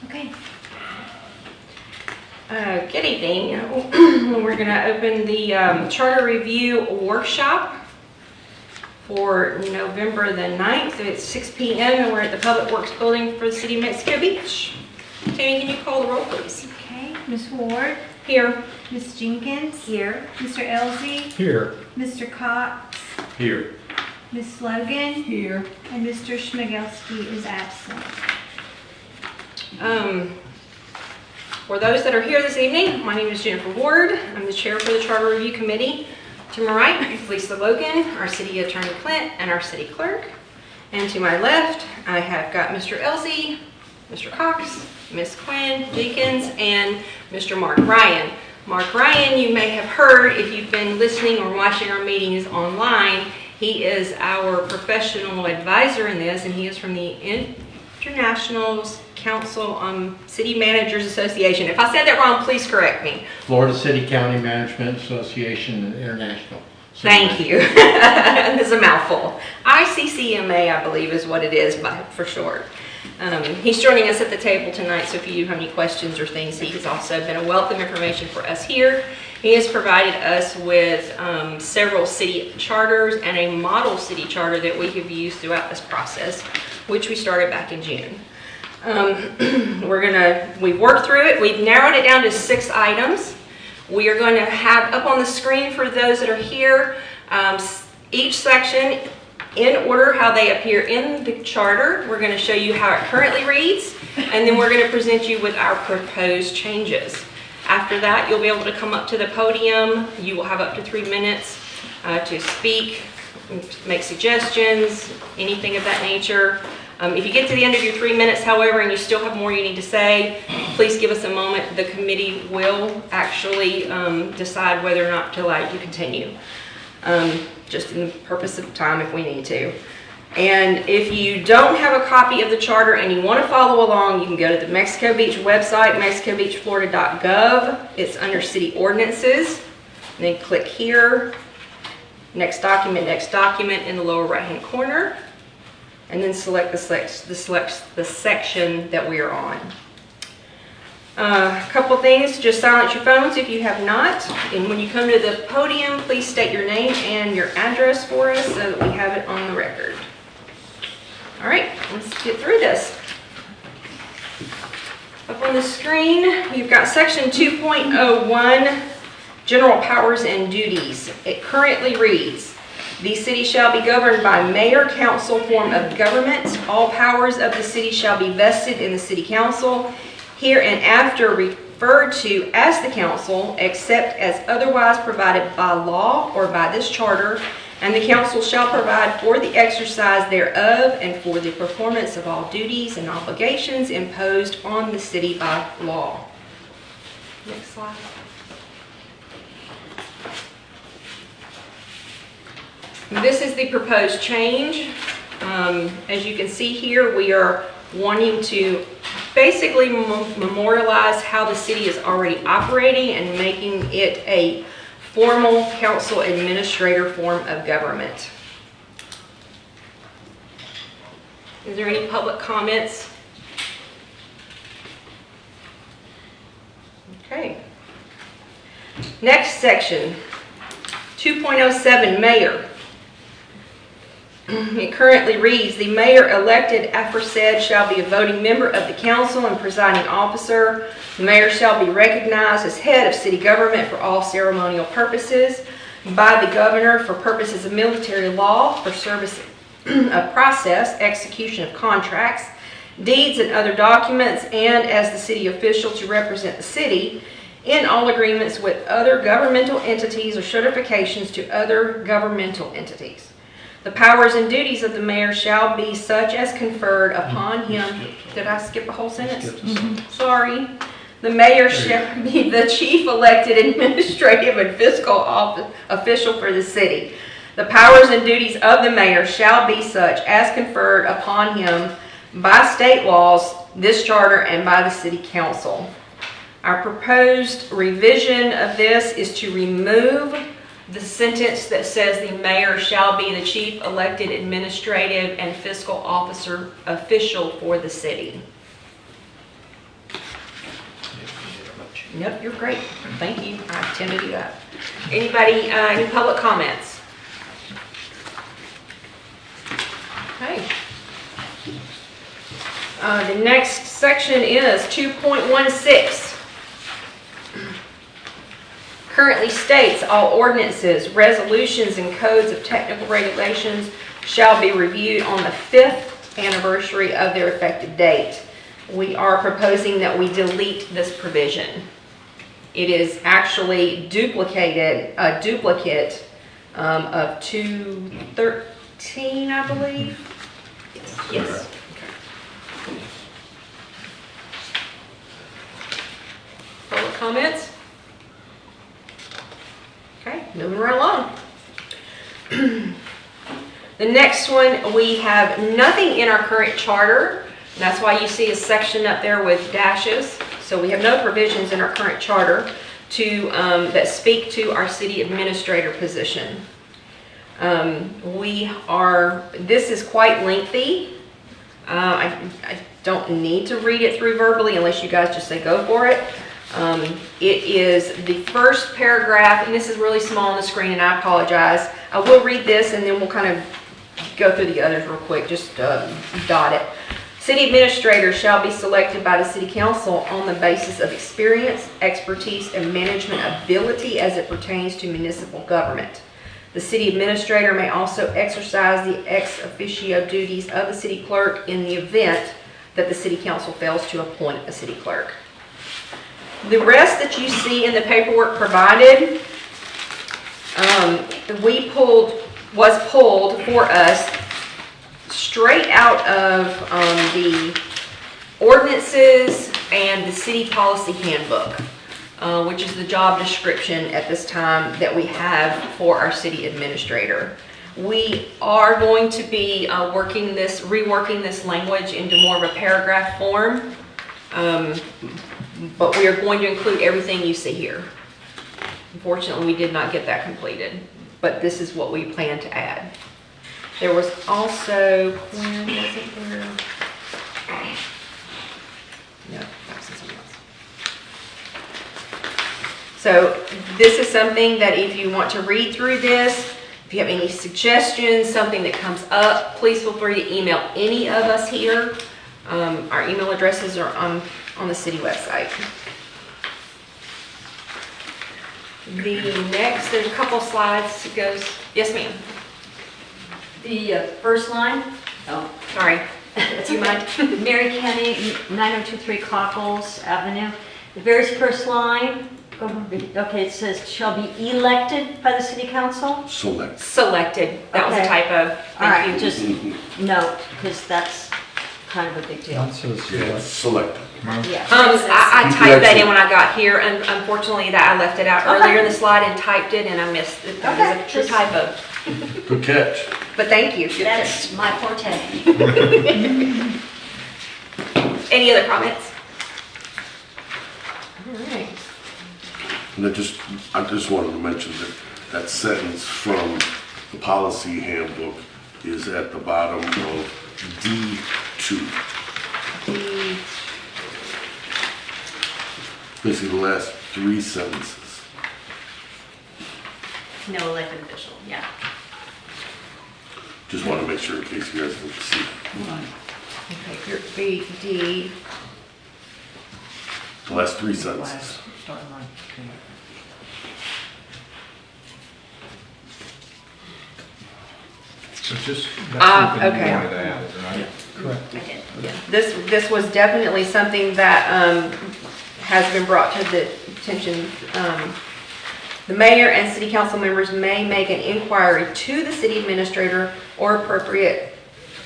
Okay. Good evening. We're going to open the Charter Review Workshop for November the 9th. It's 6 p.m. and we're at the Public Works Building for the City of Mexico Beach. Tammy, can you call the roll, please? Okay. Ms. Ward. Here. Ms. Jenkins. Here. Mr. Elzey. Here. Mr. Cox. Here. Ms. Logan. Here. And Mr. Schmigelski is absent. For those that are here this evening, my name is Jennifer Ward. I'm the chair for the Charter Review Committee. To my right is Lisa Logan, our City Attorney Clint, and our City Clerk. And to my left, I have got Mr. Elzey, Mr. Cox, Ms. Quinn Jenkins, and Mr. Mark Ryan. Mark Ryan, you may have heard if you've been listening or watching our meetings online. He is our professional advisor in this, and he is from the International Council on City Managers Association. If I said that wrong, please correct me. Florida City County Management Association and International. Thank you. This is a mouthful. ICCMA, I believe, is what it is for short. He's joining us at the table tonight, so if you have any questions or things, he has also been a wealth of information for us here. He has provided us with several city charters and a model city charter that we have used throughout this process, which we started back in June. We've worked through it. We've narrowed it down to 6 items. We are going to have up on the screen for those that are here, each section in order how they appear in the charter. We're going to show you how it currently reads, and then we're going to present you with our proposed changes. After that, you'll be able to come up to the podium. You will have up to 3 minutes to speak, make suggestions, anything of that nature. If you get to the end of your 3 minutes, however, and you still have more you need to say, please give us a moment. The committee will actually decide whether or not to allow you to continue, just in the purpose of time if we need to. And if you don't have a copy of the charter and you want to follow along, you can go to the Mexico Beach website, mexicobeachflorida.gov. It's under City Ordinances. And then click here, next document in the lower right-hand corner. And then select the section that we are on. A couple things, just silence your phones if you have not. And when you come to the podium, please state your name and your address for us so that we have it on the record. All right, let's get through this. Up on the screen, you've got section 2.01, General Powers and Duties. It currently reads, the city shall be governed by mayor council form of government. All powers of the city shall be vested in the city council, here and after referred to as the council, except as otherwise provided by law or by this charter, and the council shall provide for the exercise thereof and for the performance of all duties and obligations imposed on the city by law. Next slide. This is the proposed change. As you can see here, we are wanting to basically memorialize how the city is already operating and making it a formal council administrator form of government. Is there any public comments? Okay. Next section, 2.07, Mayor. It currently reads, the mayor elected aforesaid shall be a voting member of the council and presiding officer. The mayor shall be recognized as head of city government for all ceremonial purposes by the governor for purposes of military law, for service of process, execution of contracts, deeds and other documents, and as the city official to represent the city in all agreements with other governmental entities or certifications to other governmental entities. The powers and duties of the mayor shall be such as conferred upon him. Did I skip a whole sentence? Sorry. The mayor shall be the chief elected administrative and fiscal official for the city. The powers and duties of the mayor shall be such as conferred upon him by state laws, this charter, and by the city council. Our proposed revision of this is to remove the sentence that says the mayor shall be the chief elected administrative and fiscal officer official for the city. Nope, you're great. Thank you. I tend to do that. Anybody, any public comments? Okay. The next section is 2.16. Currently states all ordinances, resolutions, and codes of technical regulations shall be reviewed on the 5th anniversary of their effective date. We are proposing that we delete this provision. It is actually a duplicate of 213, I believe. Yes. Public comments? Okay, moving right along. The next one, we have nothing in our current charter. And that's why you see a section up there with dashes. So we have no provisions in our current charter that speak to our city administrator position. This is quite lengthy. I don't need to read it through verbally unless you guys just say go for it. It is the first paragraph, and this is really small on the screen, and I apologize. I will read this, and then we'll kind of go through the others real quick. Just dot it. City administrator shall be selected by the city council on the basis of experience, expertise, and management ability as it pertains to municipal government. The city administrator may also exercise the ex officio duties of the city clerk in the event that the city council fails to appoint a city clerk. The rest that you see in the paperwork provided, was pulled for us straight out of the ordinances and the city policy handbook, which is the job description at this time that we have for our city administrator. We are going to be reworking this language into more of a paragraph form. But we are going to include everything you see here. Unfortunately, we did not get that completed, but this is what we plan to add. There was also, where was it there? No, that was something else. So this is something that if you want to read through this, if you have any suggestions, something that comes up, please feel free to email any of us here. Our email addresses are on the city website. There's a couple slides. It goes, yes ma'am. The first line, Sorry. do you mind? Mary Kenny, 9023 Cockles Avenue. The very first line, okay, it says shall be elected by the city council. Selected. That was a Okay. typo. All right, Thank you. just note, because that's kind of a big deal. That says Selected. Yeah. I typed that in when I got here, and unfortunately that I left it out Okay. earlier in the slide and typed it, and I missed it. That was Okay, a true just- typo. Good catch. But thank you. That's my forte. Any other comments? All right. And I just wanted to mention that sentence from the policy handbook is at the bottom of D2. Basically the last 3 sentences. No elected official, yeah. Just want to make sure in case you guys didn't see. Okay, your BD. The last 3 sentences. So just, Okay. that's something you wanted to add, right? correct. I did. Yeah, this was definitely something that has been brought to the attention. The mayor and city council members may make an inquiry to the city administrator or appropriate,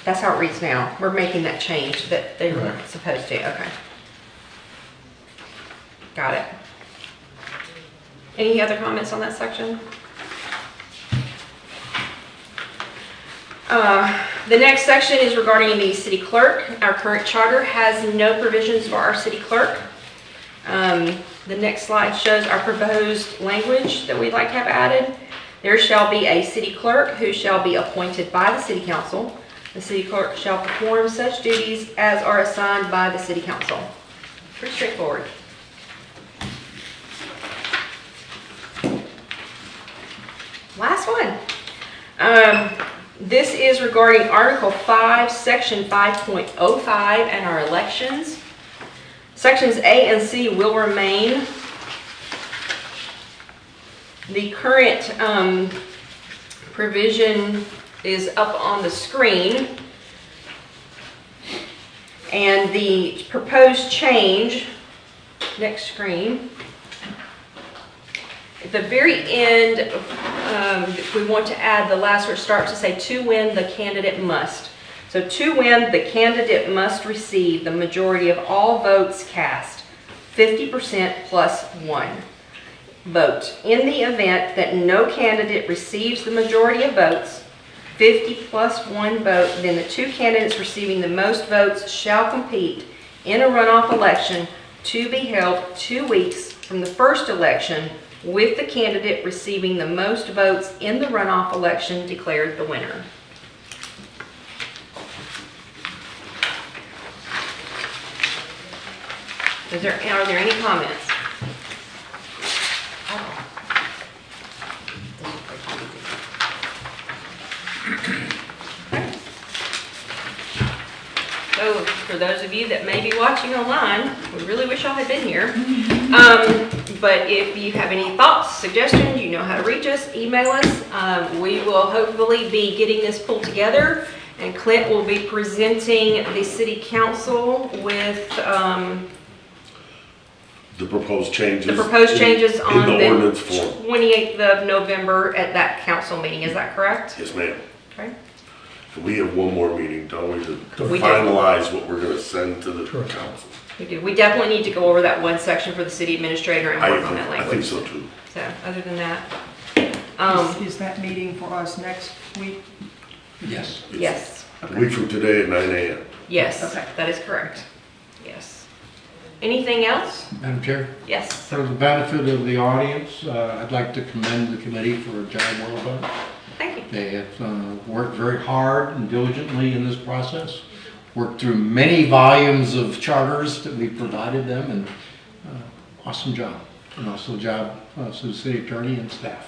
that's how it reads now. We're making that change that they were Right. supposed to, okay. Got it. Any other comments on that section? The next section is regarding the city clerk. Our current charter has no provisions for our city clerk. The next slide shows our proposed language that we'd like to have added. There shall be a city clerk who shall be appointed by the city council. The city clerk shall perform such duties as are assigned by the city council. Pretty straightforward. Last one. This is regarding Article 5, Section 5.05 and our elections. Sections A and C will remain. The current provision is up on the screen. And the proposed change, next screen. At the very end, we want to add the last word starts to say, to win, the candidate must. So to win, the candidate must receive the majority of all votes cast, 50% plus 1 vote. In the event that no candidate receives the majority of votes, 50 plus 1 vote, then the 2 candidates receiving the most votes shall compete in a runoff election to be held 2 weeks from the first election, with the candidate receiving the most votes in the runoff election declared the winner. Are there any comments? So, for those of you that may be watching online, we really wish y'all had been here. But if you have any thoughts, suggestions, you know how to reach us, email us. We will hopefully be getting this pulled together, and Clint will be presenting the city council with The proposed changes. the proposed changes in on the the ordinance form. 28th of November at that council meeting. Is that correct? Yes, ma'am. Okay. We have one more meeting, don't we, to We do. finalize what we're gonna send to the council. We do. We definitely need to go over that one section for the city administrator and work on that I language. think so too. So, other than that, Is that meeting for us next week? Yes. yes, A week from today at 9 a.m. yes, Okay. that is correct. Yes. Anything else? Madam Chair, Yes. for the benefit of the audience, I'd like to commend the committee for a job well done. Thank you. They have worked very hard and diligently in this process, worked through many volumes of charters that we provided them, and awesome job. And also job to the city attorney and staff.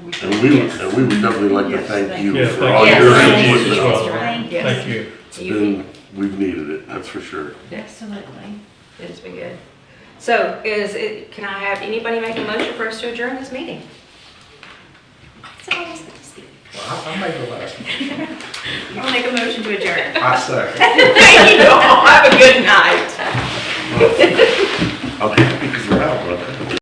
And we would definitely like to Yes, thank thank you you. for Yeah, all thank your you. Thank you input. as well. Thank Yes. Thank you. It's been, we've needed it, that's for sure. Absolutely. It has been good. So, can I have anybody make a motion for us to adjourn this meeting? I'll make the last. I'll make a motion to adjourn. I second. Thank you all. Have a good night. Okay.